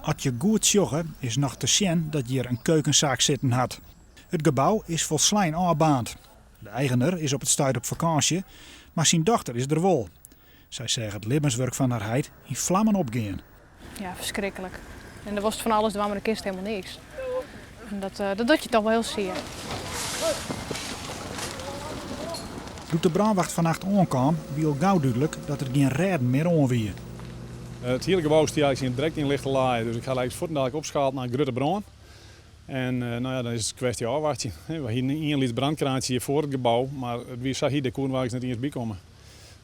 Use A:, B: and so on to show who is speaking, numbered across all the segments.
A: Als je goed sjogge is nog te zien dat hier een keukenzaak zitten had. Het gebouw is volslijn aanbaand. De eigenaar is op het stuit op vakantie, maar zijn dochter is er wel. Zij zegt het levenswerk van haar heid in vlammen opgaan.
B: Ja, verschrikkelijk. En er was van alles, maar de kist helemaal niks. En dat doet je toch wel heel zeer.
A: Toen de brandwacht vannacht aankwam, viel gauw duidelijk dat er geen reden meer aan wie.
C: Het hele gebouw staat eigenlijk direct in lichte laaien, dus ik ga eigenlijk voortdurend opschalen naar een grote brand. En dan is het een kwestie afwachten. We hebben hier een liter brandkraantje hier voor het gebouw, maar wie zag hier de koenwagens net eens bijkomen.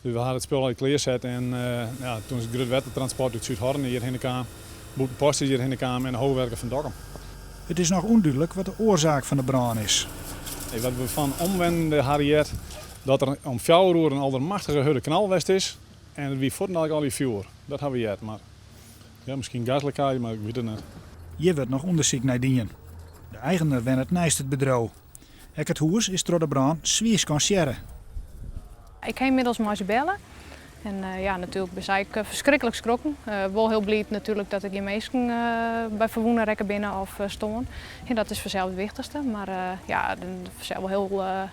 C: Dus we hadden het spul al klaargezet en toen is het grote wettertransport uit Zuid-Horn hierheen kwam, boeten posten hierheen kwamen en de hoogwerker van Dokkum.
A: Het is nog onduidelijk wat de oorzaak van de brand is.
C: Wat we van omwenden harriet dat er om 4 uur een aldermachtige hudde knalwest is en wie voortdurend al die vuur. Dat hebben we jet, maar ja, misschien gaslekkage, maar ik weet het niet.
A: Hier wordt nog onderzoek naar dingen. De eigenaar wen het naast het bedrijf. Het huis is door de brand zwiers kan scheren.
B: Ik heb inmiddels maar eens bellen. En natuurlijk ben ik verschrikkelijk schrokken. Wel heel blij natuurlijk dat ik geen mensen bij verwoenen rekken binnen of stonden. En dat is vanzelf het wichtigste. Maar vanzelf wel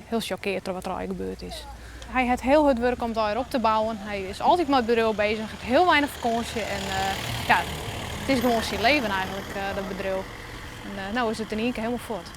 B: heel choqueerd door wat er eigenlijk gebeurd is. Hij heeft heel hard werk om het weer op te bouwen. Hij is altijd met het bureau bezig, heeft heel weinig vakantie. En het is gewoon zijn leven eigenlijk, dat bedrijf. En nu is het in één keer helemaal voort.